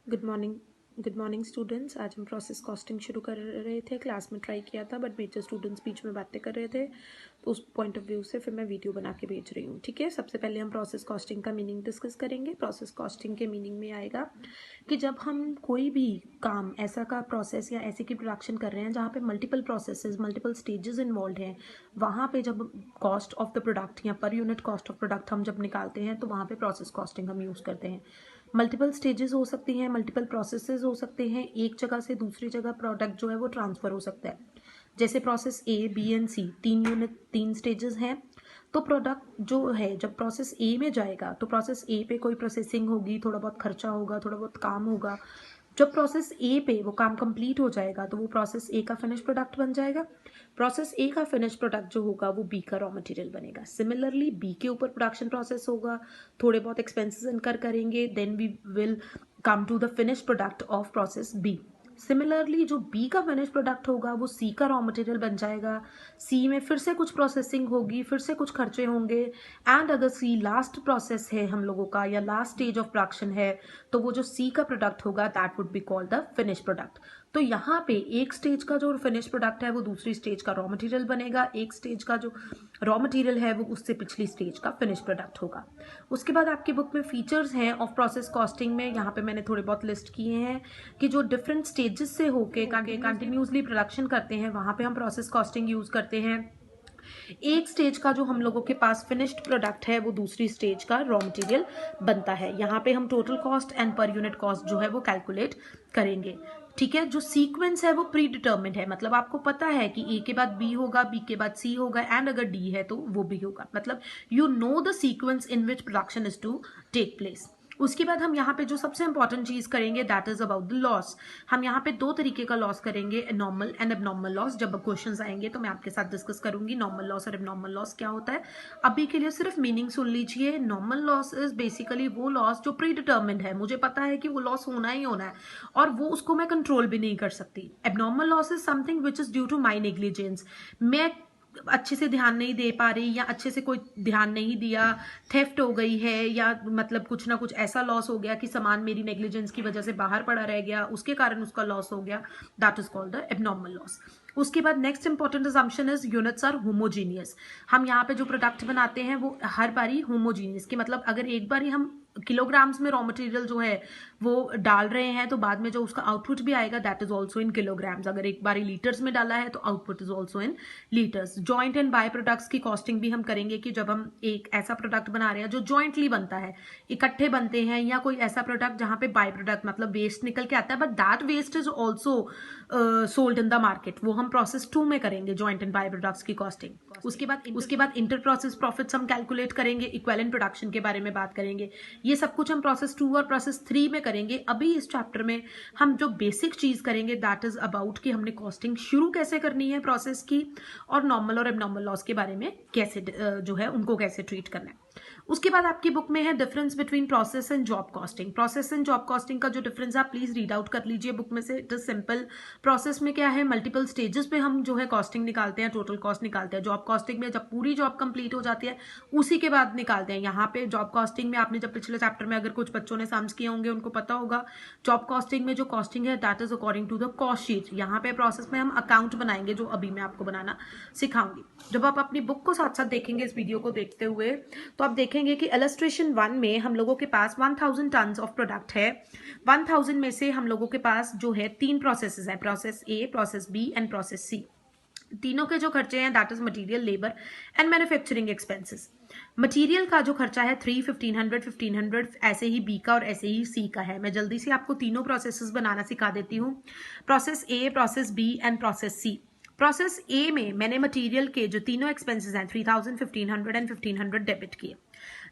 Good morning students. आज हम process costing शुरू कर रहे थे। क्लास में ट्राई किया था बट मेजर स्टूडेंट्स बीच में बातें कर रहे थे, तो उस पॉइंट ऑफ व्यू से फिर मैं वीडियो बना के भेज रही हूँ। ठीक है, सबसे पहले हम प्रोसेस कॉस्टिंग का मीनिंग डिस्कस करेंगे। प्रोसेस कॉस्टिंग के मीनिंग में आएगा कि जब हम कोई भी काम ऐसा का प्रोसेस या ऐसे की प्रोडक्शन कर रहे हैं जहाँ पे multiple processes multiple stages involve हैं, वहाँ पे जब कॉस्ट ऑफ द प्रोडक्ट या पर यूनिट कॉस्ट ऑफ प्रोडक्ट हम जब निकालते हैं तो वहाँ पे प्रोसेस कॉस्टिंग हम यूज़ करते हैं। मल्टीपल स्टेजेस हो सकती हैं, मल्टीपल प्रोसेसेस हो सकते हैं, एक जगह से दूसरी जगह प्रोडक्ट जो है वो ट्रांसफ़र हो सकता है। जैसे process A, B and C, 3 unit 3 stages हैं। तो प्रोडक्ट जो है जब प्रोसेस ए में जाएगा तो प्रोसेस ए पे कोई प्रोसेसिंग होगी, थोड़ा बहुत खर्चा होगा, थोड़ा बहुत काम होगा। जब प्रोसेस ए पे वो काम कंप्लीट हो जाएगा तो वो प्रोसेस ए का फिनिश प्रोडक्ट बन जाएगा। प्रोसेस ए का फिनिश प्रोडक्ट जो होगा वो बी का रॉ मटेरियल बनेगा। सिमिलरली बी के ऊपर प्रोडक्शन प्रोसेस होगा, थोड़े बहुत एक्सपेंसेस इनकर करेंगे, then we will come to the finish product of process B. Similarly जो बी का फिनिश प्रोडक्ट होगा वो सी का रॉ मटेरियल बन जाएगा। सी में फिर से कुछ प्रोसेसिंग होगी, फिर से कुछ खर्चे होंगे, एंड अगर सी लास्ट प्रोसेस है हम लोगों का या लास्ट स्टेज ऑफ प्रोडक्शन है तो वो जो सी का प्रोडक्ट होगा that would be called the finish product. तो यहाँ पे एक स्टेज का जो फिनिश प्रोडक्ट है वो दूसरी स्टेज का रॉ मटेरियल बनेगा, एक स्टेज का जो रॉ मटेरियल है वो उससे पिछली स्टेज का फिनिश प्रोडक्ट होगा। उसके बाद आपकी बुक में फीचर्स हैं ऑफ प्रोसेस कॉस्टिंग में, यहाँ पे मैंने थोड़े बहुत लिस्ट किए हैं कि जो डिफरेंट स्टेजेस से होके कंटिन्यूसली प्रोडक्शन करते हैं वहाँ पे हम प्रोसेस कॉस्टिंग यूज़ करते हैं। एक स्टेज का जो हम लोगों के पास फिनिश्ड प्रोडक्ट है वो दूसरी स्टेज का रॉ मटेरियल बनता है। यहाँ पे हम टोटल कॉस्ट एंड पर यूनिट कॉस्ट जो है वो कैलकुलेट करेंगे। ठीक है, जो सीक्वेंस है वो प्री डिटर्मिन्ड है, मतलब आपको पता है कि ए के बाद बी होगा, बी के बाद सी होगा, एंड अगर डी है तो वो भी होगा, मतलब you know the sequence in which production is to take place. उसके बाद हम यहाँ पे जो सबसे इंपॉर्टेंट चीज करेंगे that is about the loss. हम यहाँ पे 2 तरीके का लॉस करेंगे, नॉर्मल एंड एबनॉर्मल लॉस। जब क्वेश्चंस आएंगे तो मैं आपके साथ डिस्कस करूंगी नॉर्मल लॉस और एबनॉर्मल लॉस क्या होता है। अभी के लिए सिर्फ मीनिंग सुन लीजिए। नॉर्मल लॉस इज बेसिकली वो लॉस जो प्री डिटर्मिन्ड है, मुझे पता है कि वो लॉस होना ही होना है और वो उसको मैं कंट्रोल भी नहीं कर सकती। Abnormal loss is something which is due to my negligence. मैं अच्छे से ध्यान नहीं दे पा रही या अच्छे से कोई ध्यान नहीं दिया, थेफ्ट हो गई है, या मतलब कुछ ना कुछ ऐसा लॉस हो गया कि सामान मेरी नेग्लिजेंस की वजह से बाहर पड़ा रह गया, उसके कारण उसका लॉस हो गया, that is called the abnormal loss. उसके बाद next important assumption is units are homogeneous. हम यहाँ पे जो प्रोडक्ट बनाते हैं वो हर बारी होमोजीनियस की, मतलब अगर एक बारी हम किलोग्राम्स में रॉ मटेरियल जो है वो डाल रहे हैं तो बाद में जो उसका आउटपुट भी आएगा that is also in kilograms. अगर एक बारी लीटर्स में डाला है तो output is also in litres. Joint and by products की कॉस्टिंग भी हम करेंगे कि जब हम एक ऐसा प्रोडक्ट बना रहे हैं जो जॉइंटली बनता है, इकट्ठे बनते हैं, या कोई ऐसा प्रोडक्ट जहां पे बाय प्रोडक्ट मतलब वेस्ट निकल के आता है but that waste is also sold in the market, वो हम प्रोसेस 2 में करेंगे जॉइंट एंड बाय प्रोडक्ट्स की कॉस्टिंग। उसके बाद इंटर प्रोसेस प्रॉफिट्स हम कैलकुलेट करेंगे, इक्विवेलेंट प्रोडक्शन के बारे में बात करेंगे। ये सब कुछ हम प्रोसेस 2 और प्रोसेस 3 में करेंगे। अभी इस चैप्टर में हम जो बेसिक चीज करेंगे दैट इज अबाउट कि हमने कॉस्टिंग शुरू कैसे करनी है प्रोसेस की, और नॉर्मल और एबनॉर्मल लॉस के बारे में कैसे जो है उनको कैसे ट्रीट करना है। उसके बाद आपकी बुक में है difference between process and job costing. Process and job costing का जो डिफरेंस है आप प्लीज रीड आउट कर लीजिए बुक में से। It is simple. प्रोसेस में क्या है, मल्टीपल स्टेजेस पे हम जो है कॉस्टिंग निकालते हैं, टोटल कॉस्ट निकालते हैं। जॉब कॉस्टिंग में जब पूरी जॉब कंप्लीट हो जाती है उसी के बाद निकालते हैं। यहाँ पे जॉब कॉस्टिंग में आपने जब पिछले चैप्टर में अगर कुछ बच्चों ने सम्स किए होंगे उनको पता होगा, जॉब कॉस्टिंग में जो कॉस्टिंग है that is according to the cost sheet. यहाँ पे प्रोसेस में हम अकाउंट बनाएंगे जो अभी मैं आपको बनाना सिखाऊंगी। जब आप अपनी बुक को साथ साथ देखेंगे इस वीडियो को देखते हुए तो आप देखेंगे कि इलस्ट्रेशन 1 में हम लोगों के पास 1000 टन्स ऑफ प्रोडक्ट है। 1000 में से हम लोगों के पास जो है 3 प्रोसेसेस हैं, process A, process B and process C. तीनों के जो खर्चे हैं that is material, labour and manufacturing expenses. Material का जो खर्चा है 1500 ऐसे ही बी का और ऐसे ही सी का है। मैं जल्दी से आपको तीनों प्रोसेसेस बनाना सिखा देती हूँ, process A, process B and process C. Process A में मैंने मटेरियल के जो तीनों एक्सपेंसेस हैं 3000, 1500 एंड 1500 डेबिट किए।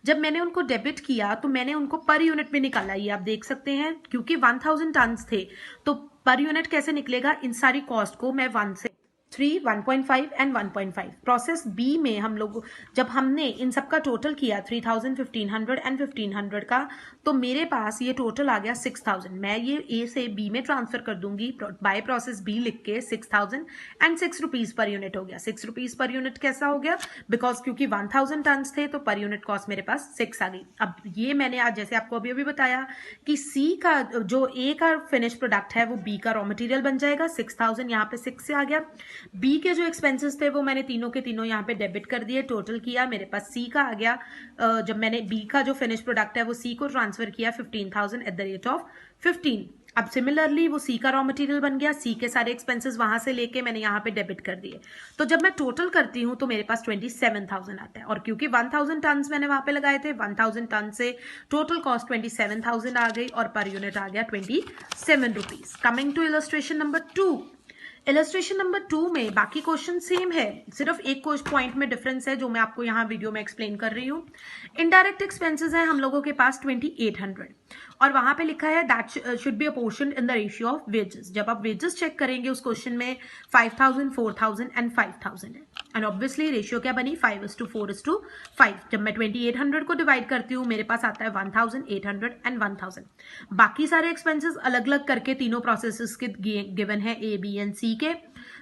जब मैंने उनको डेबिट किया तो मैंने उनको पर यूनिट में निकाला, ये आप देख सकते हैं, क्योंकि 1000 टन्स थे तो पर यूनिट कैसे निकलेगा, इन सारी कॉस्ट को मैं 1 से 3, 1.5 एंड 1.5। प्रोसेस बी में हम लोग जब हमने इन सब का टोटल किया 3000, 1500 एंड 1500 का, तो मेरे पास ये टोटल आ गया 6000। मैं ये ए से बी में ट्रांसफर कर दूंगी बाय प्रोसेस बी लिख के 6000 एंड 6 रुपीज पर यूनिट हो गया। 6 रुपीज पर यूनिट कैसा हो गया? बिकॉज क्योंकि 1000 टन थे तो पर यूनिट कॉस्ट मेरे पास 6 आ गई। अब ये मैंने आज जैसे आपको अभी बताया कि सी का जो ए का फिनिश प्रोडक्ट है वो बी का रॉ मटेरियल बन जाएगा। 6000 यहाँ पे 6 से आ गया। बी के जो एक्सपेंसेस थे वो मैंने तीनों के तीनों यहाँ पे डेबिट कर दिए, टोटल किया, मेरे पास सी का आ गया। जब मैंने बी का जो फिनिश प्रोडक्ट है वो सी को ट्रांसफर किया 15,000 एट द रेट ऑफ 15। अब सिमिलरली वो सी का रॉ मटेरियल बन गया, सी के सारे एक्सपेंसेस वहां से लेके मैंने यहाँ पे डेबिट कर दिए। तो जब मैं टोटल करती हूँ तो मेरे पास 27,000 आता है। और क्योंकि 1000 टन मैंने वहां पे लगाए थे, 1000 टन से टोटल कॉस्ट 27,000 आ गई और पर यूनिट आ गया 27 rupees. Coming to illustration number 2। Illustration number 2 में बाकी क्वेश्चन सेम है, सिर्फ एक पॉइंट में डिफरेंस है जो मैं आपको यहाँ वीडियो में एक्सप्लेन कर रही हूँ। इनडायरेक्ट एक्सपेंसेस है हम लोगों के पास 2800 और वहां पे लिखा है that should be apportioned in the ratio of wages. जब आप वेजेस चेक करेंगे उस क्वेश्चन में 5000, 4000 एंड 5000 है एंड ऑब्वियसली रेशियो क्या बनी 5:4:5। जब मैं 2800 को डिवाइड करती हूँ मेरे पास आता है 1800 एंड 1000। बाकी सारे एक्सपेंसेस अलग अलग करके तीनों प्रोसेसेस के गिवन है ए बी एंड सी के।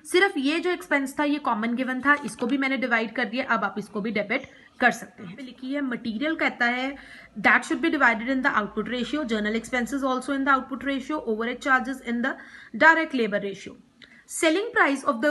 सिर्फ ये जो एक्सपेंस था ये कॉमन गिवन था, इसको भी मैंने डिवाइड कर दिया। अब आप इसको भी डेबिट कर सकते हैं। लिखी है मटेरियल कहता है that should be divided in the output ratio, journal expenses also in the output ratio, overhead charges in the direct labour ratio. Selling price of the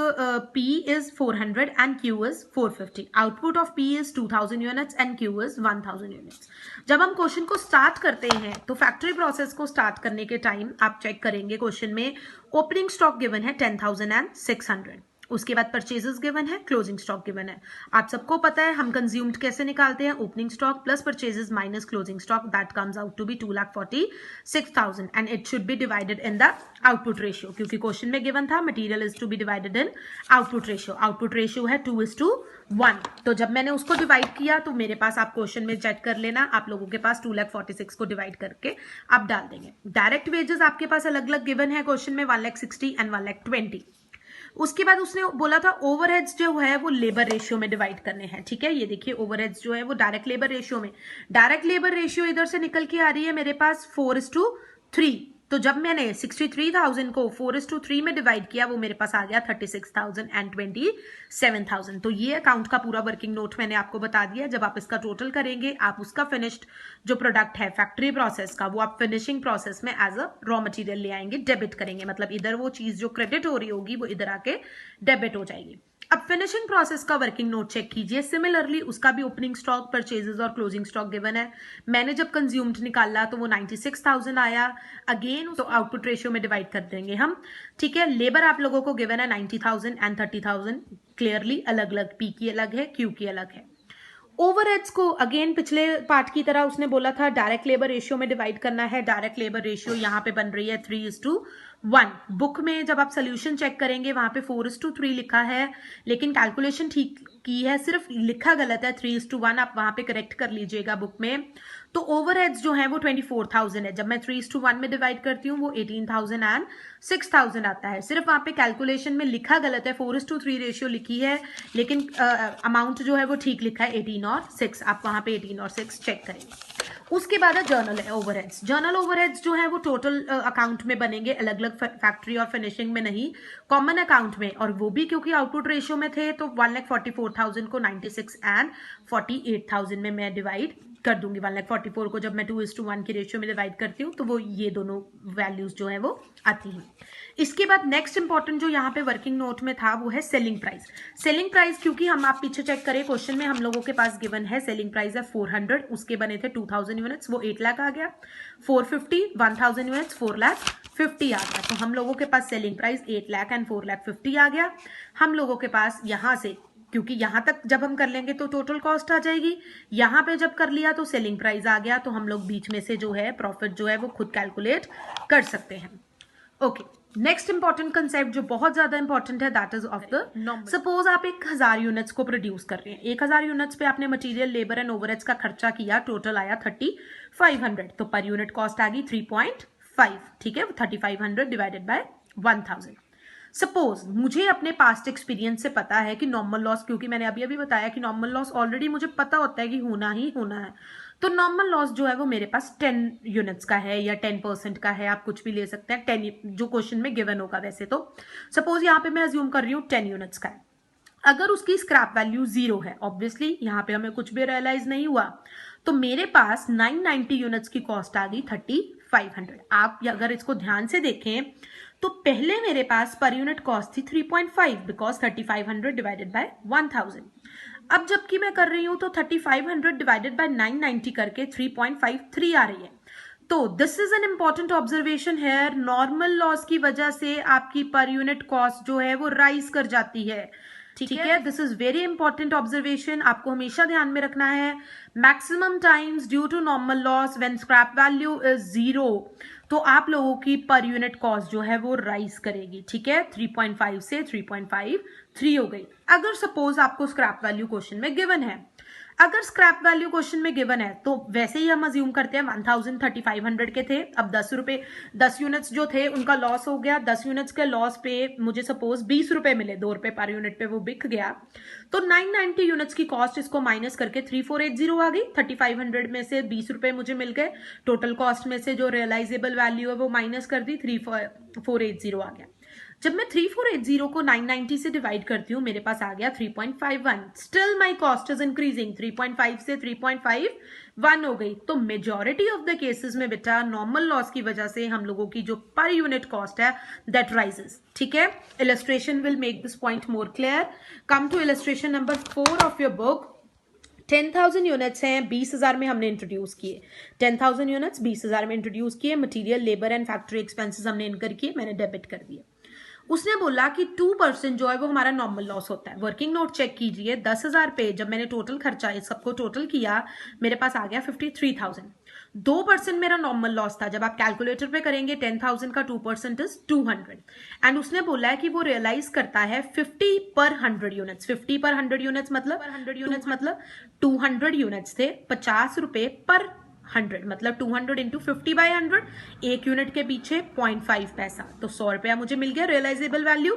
P is 400 and Q is 450. Output of P is 2000 units and Q is 1000 units. जब हम question को start करते हैं तो factory process को start करने के time आप चेक करेंगे क्वेश्चन में ओपनिंग स्टॉक गिवन है 10,600, उसके बाद परचेजेस गिवन है, क्लोजिंग स्टॉक गिवन है। आप सबको पता है हम कंज्यूम्ड कैसे निकालते हैं, opening stock plus purchases minus closing stock, that comes out to be 2,46,000 and it should be divided in the output ratio. क्योंकि क्वेश्चन में गिवन था material is to be divided in output ratio. Output ratio है 2:1। तो जब मैंने उसको divide किया तो मेरे पास, आप क्वेश्चन में चेक कर लेना, आप लोगों के पास 2,46,000 को डिवाइड करके आप डाल देंगे। डायरेक्ट वेजेस आपके पास अलग अलग गिवन है क्वेश्चन में 1,60,000 एंड 1,20,000। उसके बाद उसने बोला था ओवरहेड्स जो है वो लेबर रेशियो में डिवाइड करने हैं। ठीक है, ये देखिए ओवरहेड्स जो है वो डायरेक्ट लेबर रेशियो में, डायरेक्ट लेबर रेशियो इधर से निकल के आ रही है मेरे पास 4:3। तो जब मैंने 63,000 को 4:3 में डिवाइड किया वो मेरे पास आ गया 36,000 एंड 27,000। तो ये अकाउंट का पूरा वर्किंग नोट मैंने आपको बता दिया। जब आप इसका टोटल करेंगे आप उसका फिनिश्ड जो प्रोडक्ट है फैक्ट्री प्रोसेस का वो आप फिनिशिंग प्रोसेस में एज अ रॉ मटेरियल ले आएंगे, डेबिट करेंगे। मतलब इधर वो चीज जो क्रेडिट हो रही होगी वो इधर आके डेबिट हो जाएगी। अब फिनिशिंग प्रोसेस का वर्किंग नोट चेक कीजिए। सिमिलरली उसका भी ओपनिंग स्टॉक, परचेजेस और क्लोजिंग स्टॉक गिवन है। मैंने जब कंज्यूम्ड निकाला तो वो 96,000 आया। अगेन तो आउटपुट रेशियो में डिवाइड कर देंगे हम। ठीक है, लेबर आप लोगों को गिवन है 90,000 एंड 30,000, क्लियरली अलग अलग, पी की अलग है, क्यू की अलग है। ओवरहेड्स को अगेन पिछले पार्ट की तरह उसने बोला था डायरेक्ट लेबर रेशियो में डिवाइड करना है। डायरेक्ट लेबर रेशियो यहाँ पे बन रही है 3:1। बुक में जब आप सोल्यूशन चेक करेंगे वहां पे 4:3 लिखा है, लेकिन कैलकुलेशन ठीक की है, सिर्फ लिखा गलत है 3:1। आप वहां पे करेक्ट कर लीजिएगा बुक में। तो ओवरहेड्स जो है वो 24,000 है। जब मैं 3:1 में डिवाइड करती हूँ वो 18,000 एंड 6,000 आता है। सिर्फ वहां पे कैलकुलेशन में लिखा गलत है, 4:3 रेशियो लिखी है, लेकिन अमाउंट जो है वो ठीक लिखा है 18 और 6। आप वहां पे 18 और 6 चेक करेंगे। उसके बाद है जर्नल ओवरहेड्स। जर्नल ओवरहेड्स जो है वो टोटल अकाउंट में बनेंगे, अलग अलग फैक्ट्री और फिनिशिंग में नहीं, कॉमन अकाउंट में। और वो भी क्योंकि आउटपुट रेशियो में थे तो 1,44,000 को 96 एंड 48,000 में मैं डिवाइड कर दूंगी। 1,44,000 को जब मैं 2:1 की रेशियो में डिवाइड करती हूँ तो वो ये दोनों वैल्यूज जो है वो आती हैं। इसके बाद नेक्स्ट इंपॉर्टेंट जो यहाँ पे वर्किंग नोट में था वो है सेलिंग प्राइस। सेलिंग प्राइस क्योंकि हम, आप पीछे चेक करें क्वेश्चन में हम लोगों के पास गिवन है सेलिंग प्राइस है 400, उसके बने थे 2000 यूनिट्स, वो 8 लाख आ गया। 450, 1000 यूनिट्स 4,50,000 आ गया। तो हम लोगों के पास सेलिंग प्राइस 8 लाख एंड 4,50,000 आ गया। हम लोगों के पास यहाँ से, क्योंकि यहां तक जब हम कर लेंगे तो टोटल कॉस्ट आ जाएगी, यहां पे जब कर लिया तो सेलिंग प्राइस आ गया। तो हम लोग बीच में से जो है प्रॉफिट जो है वो खुद कैलकुलेट कर सकते हैं। ओके, नेक्स्ट इंपॉर्टेंट कंसेप्ट जो बहुत ज्यादा इंपॉर्टेंट है that is of the number. Suppose आप 1000 यूनिट्स को प्रोड्यूस कर रहे हैं, 1000 यूनिट्स पे आपने मटेरियल, लेबर एंड ओवरहेड्स का खर्चा किया, टोटल आया 3,500। तो पर यूनिट कॉस्ट आ गई 3.5। ठीक है, 3,500 डिवाइडेड बाय 1000। सपोज मुझे अपने पास्ट एक्सपीरियंस से पता है कि नॉर्मल लॉस, क्योंकि मैंने अभी अभी बताया कि नॉर्मल लॉस ऑलरेडी मुझे पता होता है कि होना ही होना है, तो नॉर्मल लॉस जो है वो मेरे पास 10 यूनिट्स का है या 10% का है, आप कुछ भी ले सकते हैं, 10 जो क्वेश्चन में गिवन होगा। वैसे तो सपोज यहाँ पे मैं अज्यूम कर रही हूँ 10 यूनिट्स का है। अगर उसकी स्क्रैप वैल्यू 0 है, ऑब्वियसली यहाँ पे हमें कुछ भी रियलाइज नहीं हुआ, तो मेरे पास 990 यूनिट्स की कॉस्ट आ गई 3500। आप अगर इसको ध्यान से देखें तो पहले मेरे पास पर यूनिट कॉस्ट थी 3.5 बिकॉज 3500 डिवाइडेड बाय 1000। अब जबकि मैं कर रही हूं तो 3500 डिवाइडेड बाय 990 करके 3.53 आ रही है। तो this is an important observation here, normal loss की वजह से आपकी पर यूनिट कॉस्ट जो है वो राइज कर जाती है। ठीक है, this is very important observation, आपको हमेशा ध्यान में रखना है। Maximum times due to normal loss when scrap value is 0, तो आप लोगों की पर यूनिट कॉस्ट जो है वो राइज करेगी। ठीक है, 3.5 से 3.53 हो गई। अगर सपोज आपको स्क्रैप वैल्यू क्वेश्चन में गिवन है, अगर स्क्रैप वैल्यू क्वेश्चन में गिवन है तो वैसे ही हम अज्यूम करते हैं 3500 के थे। अब 10 यूनिट्स जो थे उनका लॉस हो गया। 10 यूनिट्स के लॉस पे मुझे सपोज 20 रुपए मिले, 2 रुपए पर यूनिट पे वो बिक गया, तो 990 यूनिट्स की कॉस्ट इसको माइनस करके 3480 आ गई। 3500 में से 20 रुपए मुझे मिल गए, टोटल कॉस्ट में से जो रियलाइजेबल वैल्यू है वो माइनस कर दी, 3480 आ गया। जब मैं 3480 को 990 से डिवाइड करती हूँ मेरे पास आ गया 3.51। Still my cost is increasing, 3.5 से 3.51 हो गई। तो मेजॉरिटी ऑफ द केसेस में बेटा नॉर्मल लॉस की वजह से हम लोगों की जो पर यूनिट कॉस्ट है दैट राइजेस। ठीक है, illustration will make this point more clear. Come to illustration number 4 of your book. 10,000 units हैं, 20,000 में हमने इंट्रोड्यूस किए। 10,000 यूनिट्स 20,000 में इंट्रोड्यूस किए। Material, labour and factory expenses हमने इनकर किए, मैंने डेबिट कर दिए। उसने बोला कि 2% जो है वो हमारा नॉर्मल लॉस होता है। वर्किंग नोट चेक कीजिए, 10,000 पे जब मैंने टोटल खर्चा इस सबको टोटल किया मेरे पास आ गया 53,000। 2% मेरा नॉर्मल लॉस था। जब आप कैलकुलेटर पे करेंगे 10,000 का 2% इज 200। एंड उसने बोला है कि वो रियलाइज करता है 50 पर 100 यूनिट्स। 50 पर 100 यूनिट्स मतलब 200 यूनिट्स थे, 50 रुपए पर 100 मतलब 200 इंटू 50 बाई 100, एक यूनिट के पीछे 0.5 पैसा, तो 100 रुपया मुझे मिल गया रियलाइजेबल वैल्यू।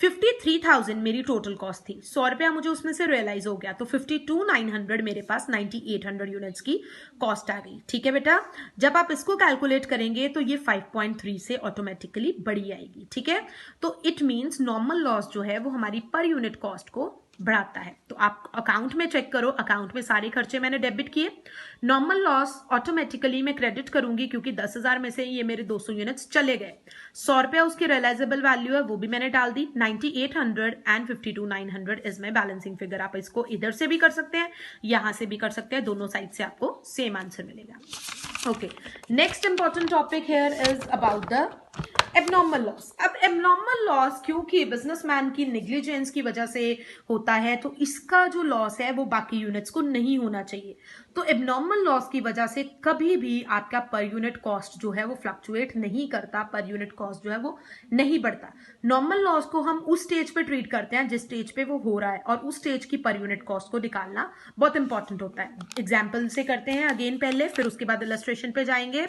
53,000 मेरी टोटल कॉस्ट थी, 100 रुपया मुझे उसमें से रियलाइज हो गया, तो 52,900 मेरे पास 9,800 यूनिट्स की कॉस्ट आ गई। ठीक है बेटा, जब आप इसको कैलकुलेट करेंगे तो ये 5.3 से ऑटोमेटिकली बढ़ी आएगी। ठीक है, तो इट मीन्स नॉर्मल लॉस जो है वो हमारी पर यूनिट कॉस्ट को बढ़ाता है। तो आप अकाउंट में चेक करो, अकाउंट में सारे खर्चे मैंने डेबिट किए, नॉर्मल लॉस ऑटोमेटिकली मैं क्रेडिट करूंगी क्योंकि 10,000 में से ये मेरे 200 यूनिट्स चले गए। 100 रुपया उसकी रियलाइजेबल वैल्यू है वो भी मैंने डाल दी। 9,800 and 52,900 is my balancing figure. आप इसको इधर से भी कर सकते हैं, यहां से भी कर सकते हैं, दोनों साइड से आपको सेम आंसर मिलेगा। Okay, next important topic here is about the abnormal loss. अब एबनॉर्मल लॉस क्योंकि बिजनेसमैन की नेग्लिजेंस की वजह से होता है, तो इसका जो लॉस है वो बाकी यूनिट्स को नहीं होना चाहिए। तो एबनॉर्मल लॉस की वजह से कभी भी आपका पर यूनिट कॉस्ट जो है वो फ्लक्चुएट नहीं करता, पर यूनिट कॉस्ट जो है वो नहीं बढ़ता। नॉर्मल लॉस को हम उस स्टेज पे ट्रीट करते हैं जिस स्टेज पे वो हो रहा है, और उस स्टेज की पर यूनिट कॉस्ट को निकालना बहुत इंपॉर्टेंट होता है। एग्जाम्पल से करते हैं अगेन पहले, फिर उसके बाद इलस्ट्रेशन पे जाएंगे।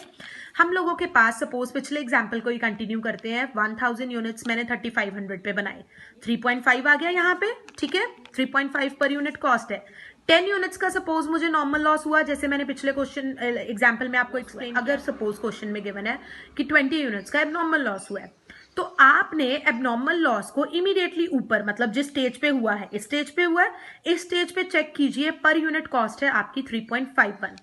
हम लोगों के पास सपोज पिछले एग्जाम्पल को ही कंटिन्यू करते हैं। 1000 यूनिट्स मैंने 3500 पे बनाए, 3.5 आ गया यहाँ पे। ठीक है, 3.5 पर यूनिट कॉस्ट है। 10 यूनिट्स का सपोज मुझे नॉर्मल लॉस हुआ, जैसे मैंने पिछले क्वेश्चन एग्जाम्पल में आपको एक्सप्लेन, अगर सपोज क्वेश्चन में गिवन है कि 20 यूनिट्स का एबनॉर्मल लॉस हुआ है, तो आपने एबनॉर्मल लॉस को इमीडिएटली ऊपर, मतलब जिस स्टेज पे हुआ है, इस स्टेज पे हुआ है, इस स्टेज पे चेक कीजिए, पर यूनिट कॉस्ट है आपकी 3.51।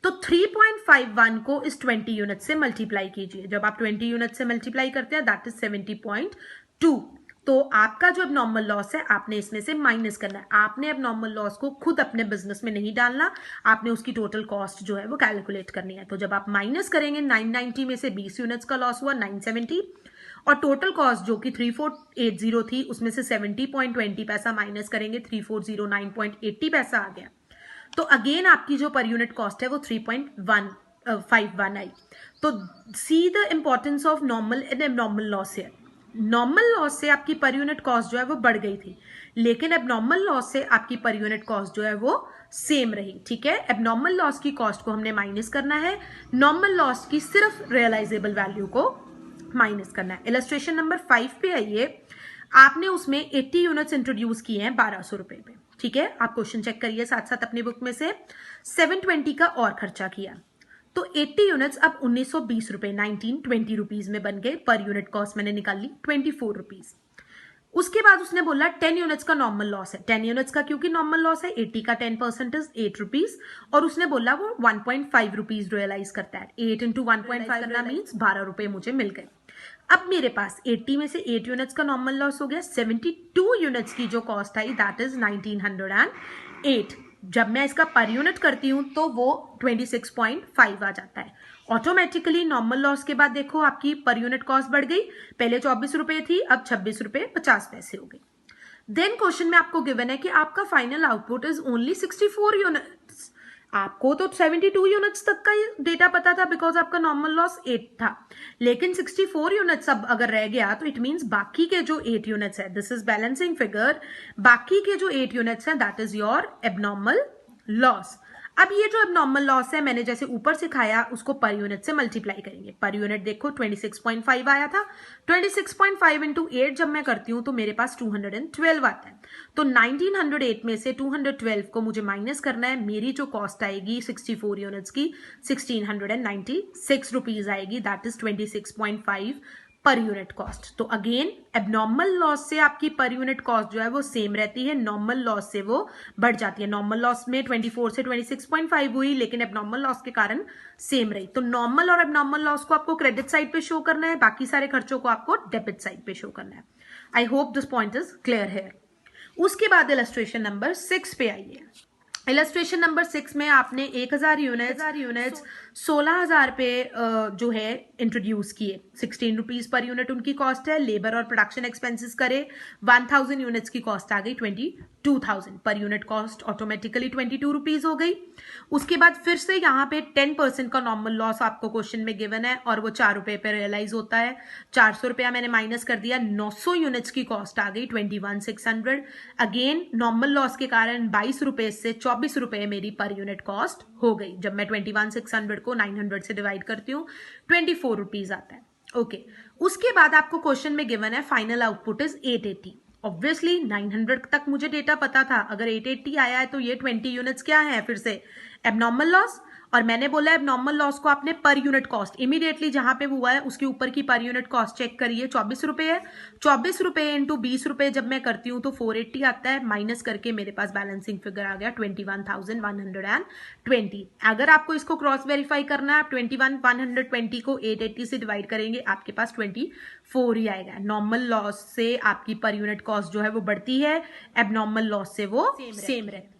तो 3.51 को इस 20 यूनिट से मल्टीप्लाई कीजिए। जब आप 20 यूनिट से मल्टीप्लाई करते हैं दैट इज 70.2। तो आपका जो एबनॉर्मल लॉस है आपने इसमें से माइनस करना है। आपने एबनॉर्मल लॉस को खुद अपने बिजनेस में नहीं डालना, आपने उसकी टोटल कॉस्ट जो है वो कैलकुलेट करनी है। तो जब आप माइनस करेंगे 990 में से 20 यूनिट्स का लॉस हुआ 970, और टोटल कॉस्ट जो कि 3480 थी उसमें से 70.20 पैसा माइनस करेंगे, 3409.80 पैसा आ गया। तो अगेन आपकी जो पर यूनिट कॉस्ट है वो 3.151 आई। तो see the importance of normal and abnormal loss है। नॉर्मल लॉस से आपकी पर यूनिट कॉस्ट जो है वो बढ़ गई थी, लेकिन एबनॉर्मल लॉस से आपकी पर यूनिट कॉस्ट जो है वो सेम रही। ठीक है, एबनॉर्मल लॉस की कॉस्ट को हमने माइनस करना है, नॉर्मल लॉस की सिर्फ रियलाइजेबल वैल्यू को माइनस करना है। इलस्ट्रेशन नंबर 5 पे आइए, आपने उसमें 80 यूनिट्स इंट्रोड्यूस किए हैं 1200 रुपए पे, ठीक है। आप क्वेश्चन चेक करिए साथ साथ अपनी बुक में से। 720 का और खर्चा किया, तो 80 यूनिट्स अब 1920 रुपए 1920 रुपीज में बन गए। पर यूनिट कॉस्ट मैंने निकाल ली 24 रुपीज। उसके बाद उसने बोला 10 यूनिट्स का नॉर्मल लॉस है। 10 यूनिट्स का क्योंकि नॉर्मल लॉस है, 80 का 10% इज 8 रुपीज, और उसने बोला वो 1.5 रुपीज रियलाइज करता है। 8 इंटू 1.5 करना मीन्स 12 रुपए मुझे मिल गए। अब मेरे पास 80 में से 8 यूनिट्स का नॉर्मल लॉस हो गया। 72 यूनिट्स की जो कॉस्ट आई दैट इज 1908। जब मैं इसका पर यूनिट करती हूं तो वो 26.5 आ जाता है। ऑटोमेटिकली नॉर्मल लॉस के बाद देखो आपकी पर यूनिट कॉस्ट बढ़ गई, पहले 24 रुपए थी, अब 26 रुपए 50 पैसे हो गई। देन क्वेश्चन में आपको गिवन है कि आपका final output is only 64 units. आपको तो 72 यूनिट्स तक का डेटा पता था बिकॉज आपका नॉर्मल लॉस 8 था, लेकिन 64 यूनिट्स अब अगर रह गया तो इट मींस बाकी के जो 8 यूनिट्स है, दिस इज बैलेंसिंग फिगर, बाकी के जो 8 यूनिट्स है that is your abnormal loss. अब ये जो एबनॉर्मल लॉस है मैंने जैसे ऊपर सिखाया उसको पर यूनिट से मल्टीप्लाई करेंगे। पर यूनिट देखो 26.5 आया था, 26.5 इंटू 8 जब मैं करती हूं तो मेरे पास 212 आता है। तो 1908 में से 212 को मुझे माइनस करना है। मेरी जो कॉस्ट आएगी 64 यूनिट्स की 1696 रुपीज आएगी, दैट इज 26.5 पर यूनिट कॉस्ट। तो अगेन एबनॉर्मल लॉस से आपकी पर यूनिट कॉस्ट जो है वो सेम रहती है, नॉर्मल लॉस से वो बढ़ जाती है। नॉर्मल लॉस में 24 से 26.5 हुई, लेकिन एबनॉर्मल लॉस के कारण सेम रही। तो नॉर्मल और एबनॉर्मल लॉस को आपको क्रेडिट साइड पे शो करना है, बाकी सारे खर्चों को आपको डेबिट साइड पे शो करना है। I hope this point is clear है। उसके बाद इलस्ट्रेशन नंबर 6 पे आइए। इलस्ट्रेशन नंबर 6 में आपने 1000 यूनिट्स 16,000 पे जो है इंट्रोड्यूस किए। 16 रुपीज पर यूनिट उनकी कॉस्ट है। लेबर और प्रोडक्शन एक्सपेंसेस करे 1000 यूनिट्स की कॉस्ट आ गई 22,000। पर यूनिट कॉस्ट ऑटोमेटिकली 22 रुपीज हो गई। उसके बाद फिर से यहाँ पे 10% का नॉर्मल लॉस आपको क्वेश्चन में गिवन है और वो 4 रुपए पे रियलाइज होता है। 400 रुपया मैंने माइनस कर दिया, 900 यूनिट्स की कॉस्ट आ गई 21,600। अगेन नॉर्मल लॉस के कारण 22 रुपए से 24 रुपए मेरी पर यूनिट कॉस्ट हो गई। जब मैं 21,600 को 900 से डिवाइड करती हूँ 24 रुपीज आता है। ओके उसके बाद आपको क्वेश्चन में गिवन है फाइनल आउटपुट इज 880। ऑब्वियसली 900 तक मुझे डेटा पता था, अगर 880 आया है तो ये 20 यूनिट्स क्या है, फिर से एबनॉर्मल लॉस। और मैंने बोला एबनॉर्मल लॉस को आपने पर यूनिट कॉस्ट इमीडिएटली जहां पे हुआ है उसके ऊपर की पर यूनिट कॉस्ट चेक करिए, 24 रुपए है। 24 रुपए इंटू 20 रुपए जब मैं करती हूँ तो 480 आता है, माइनस करके मेरे पास बैलेंसिंग फिगर आ गया 21,120। अगर आपको इसको क्रॉस वेरीफाई करना है, आप 21,120 को 880 से डिवाइड करेंगे, आपके पास 24 ही आएगा। नॉर्मल लॉस से आपकी पर यूनिट कॉस्ट जो है वो बढ़ती है, एबनॉर्मल लॉस से वो सेम रहती है।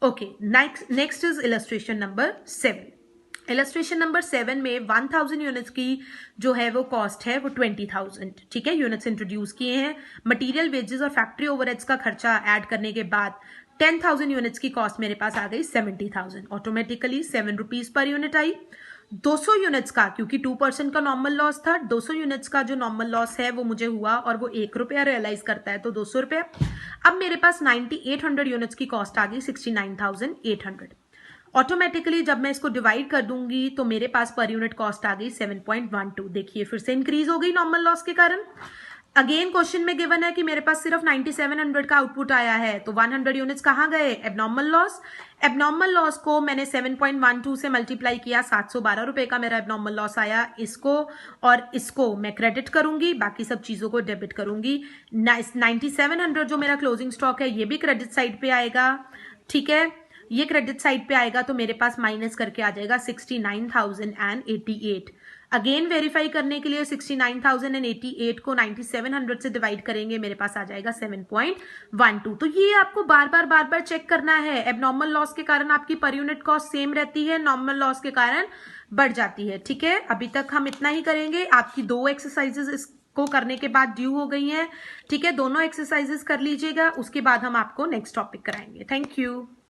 Okay next is illustration number 7। Illustration number 7 में 1000 यूनिट्स की जो है वो कॉस्ट है वो 20,000, ठीक है। यूनिट्स इंट्रोड्यूस किए हैं, मटेरियल वेजेस और फैक्ट्री ओवरहेड्स का खर्चा ऐड करने के बाद 10,000 यूनिट्स की कॉस्ट मेरे पास आ गई 70,000। ऑटोमेटिकली 7 रुपीज पर यूनिट आई। 200 यूनिट्स का क्योंकि 2% का नॉर्मल लॉस था, 200 यूनिट्स का जो नॉर्मल लॉस है वो मुझे हुआ और वो 1 रुपया रियलाइज करता है, तो 200 रुपया। अब मेरे पास 9800 यूनिट्स की कॉस्ट आ गई 69,800। ऑटोमेटिकली जब मैं इसको डिवाइड कर दूंगी तो मेरे पास पर यूनिट कॉस्ट आ गई 7.12। देखिए फिर से इंक्रीज हो गई नॉर्मल लॉस के कारण। अगेन क्वेश्चन में गिवन है कि मेरे पास सिर्फ 9700 का आउटपुट आया है, तो 100 यूनिट्स कहां गए, एबनॉर्मल लॉस। एबनॉर्मल लॉस को मैंने 7.12 से मल्टीप्लाई किया, 712 रुपए का मेरा एबनॉर्मल लॉस आया। इसको और इसको मैं क्रेडिट करूंगी, बाकी सब चीजों को डेबिट करूंगी। 9700 जो मेरा क्लोजिंग स्टॉक है ये भी क्रेडिट साइड पे आएगा, ठीक है। ये क्रेडिट साइड पे आएगा तो मेरे पास माइनस करके आ जाएगा 69,088। अगेन वेरीफाई करने के लिए 69,088 को 9700 से डिवाइड करेंगे, मेरे पास आ जाएगा 7.12। तो ये आपको बार बार चेक करना है। एबनॉर्मल लॉस के कारण आपकी पर यूनिट कॉस्ट सेम रहती है, नॉर्मल लॉस के कारण बढ़ जाती है, ठीक है। अभी तक हम इतना ही करेंगे। आपकी 2 एक्सरसाइजेस इसको करने के बाद ड्यू हो गई हैं, ठीक है। दोनों एक्सरसाइजेस कर लीजिएगा, उसके बाद हम आपको नेक्स्ट टॉपिक कराएंगे। Thank you.